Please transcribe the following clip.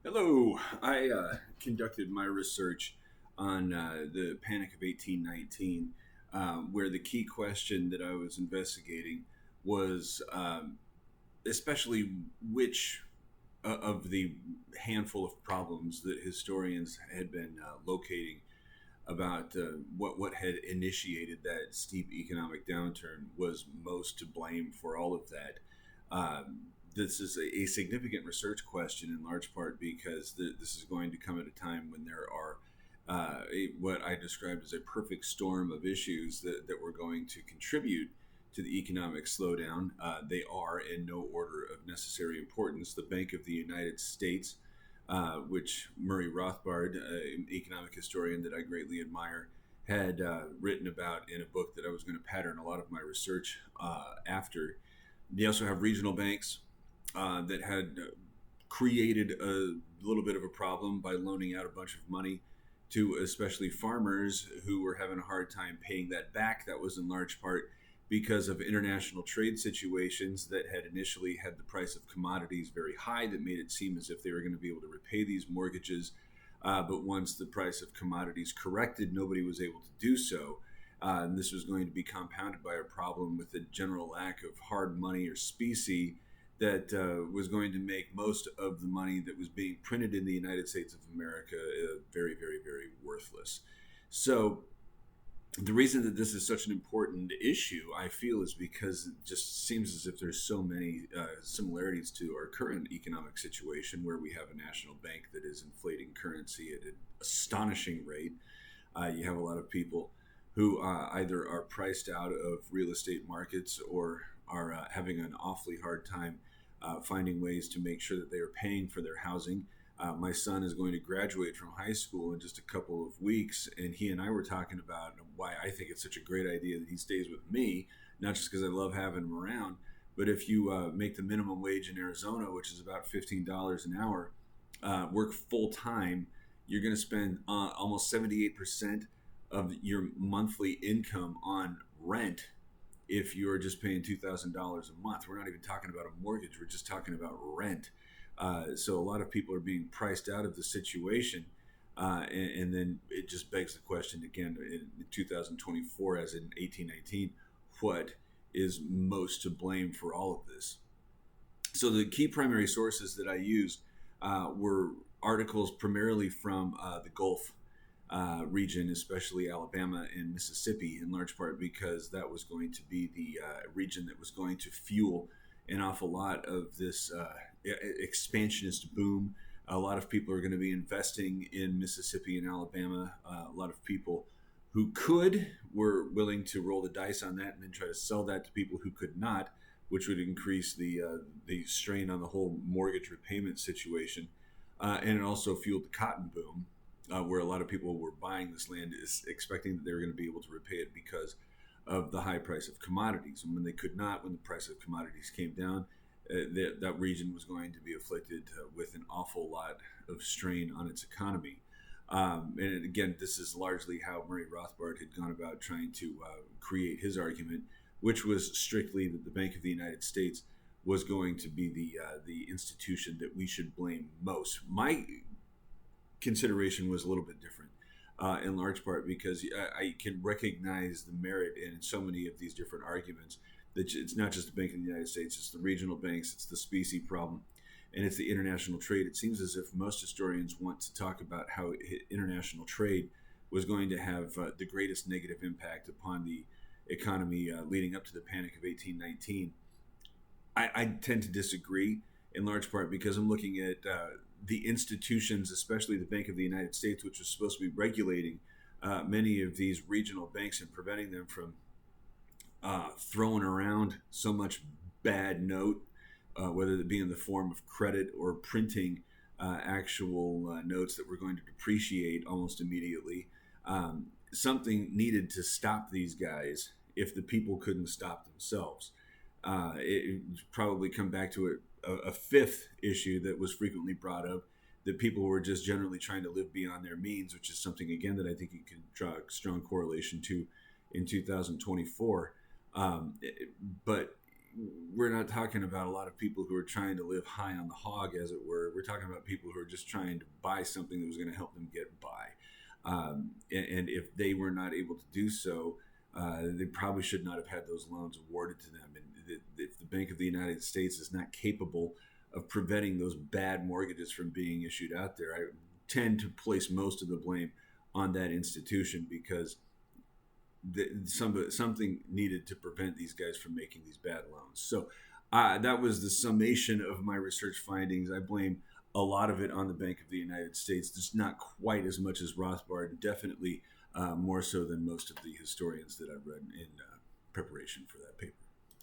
Hello. I conducted my research on the Panic of 1819, where the key question that I was investigating was especially which of the handful of problems that historians had been locating about what had initiated that steep economic downturn was most to blame for all of that. This is a significant research question in large part because this is going to come at a time when there are what I described as a perfect storm of issues that were going to contribute to the economic slowdown. They are, in no order of necessary importance, the Bank of the United States, which Murray Rothbard, an economic historian that I greatly admire, had written about in a book that I was going to pattern a lot of my research after. They also have regional banks that had created a little bit of a problem by loaning out a bunch of money to especially farmers who were having a hard time paying that back. That was in large part because of international trade situations that had initially had the price of commodities very high, that made it seem as if they were going to be able to repay these mortgages. But once the price of commodities corrected, nobody was able to do so. And this was going to be compounded by a problem with the general lack of hard money or specie that was going to make most of the money that was being printed in the United States of America very, very, very worthless. So the reason that this is such an important issue, I feel, is because it just seems as if there's so many similarities to our current economic situation, where we have a national bank that is inflating currency at an astonishing rate. You have a lot of people who either are priced out of real estate markets or are having an awfully hard time finding ways to make sure that they are paying for their housing. My son is going to graduate from high school in just a couple of weeks, and he and I were talking about why I think it's such a great idea that he stays with me, not just because I love having him around, but if you make the minimum wage in Arizona, which is about $15 an hour, work full time, you're going to spend almost 78% of your monthly income on rent if you're just paying $2,000 a month. We're not even talking about a mortgage, we're just talking about rent. So a lot of people are being priced out of the situation. And then it just begs the question again in 2024, as in 1819, what is most to blame for all of this? So the key primary sources that I used were articles primarily from the Gulf region, especially Alabama and Mississippi, in large part because that was going to be the region that was going to fuel an awful lot of this expansionist boom. A lot of people are going to be investing in Mississippi and Alabama. A lot of people who could were willing to roll the dice on that and then try to sell that to people who could not, which would increase the strain on the whole mortgage repayment situation. And it also fueled the cotton boom, where a lot of people were buying this land expecting that they were going to be able to repay it because of the high price of commodities. And when they could not, when the price of commodities came down, that region was going to be afflicted with an awful lot of strain on its economy. And again, this is largely how Murray Rothbard had gone about trying to create his argument, which was strictly that the Bank of the United States was going to be the institution that we should blame most. My consideration was a little bit different, in large part because I can recognize the merit in so many of these different arguments. That it's not just the Bank of the United States; it's the regional banks, it's the specie problem, and it's the international trade. It seems as if most historians want to talk about how international trade was going to have the greatest negative impact upon the economy leading up to the Panic of 1819. I tend to disagree, in large part because I'm looking at the institutions, especially the Bank of the United States, which was supposed to be regulating many of these regional banks and preventing them from throwing around so much bad note, whether it be in the form of credit or printing actual notes that were going to depreciate almost immediately. Something needed to stop these guys if the people couldn't stop themselves. It probably come back to a fifth issue that was frequently brought up, that people were just generally trying to live beyond their means, which is something, again, that I think you can draw a strong correlation to in 2024. But we're not talking about a lot of people who are trying to live high on the hog, as it were. We're talking about people who are just trying to buy something that was going to help them get by. And if they were not able to do so, they probably should not have had those loans awarded to them. And if the Bank of the United States is not capable of preventing those bad mortgages from being issued out there, I tend to place most of the blame on that institution, because something needed to prevent these guys from making these bad loans. So that was the summation of my research findings. I blame a lot of it on the Bank of the United States, just not quite as much as Rothbard, and definitely more so than most of the historians that I've read in preparation for that paper.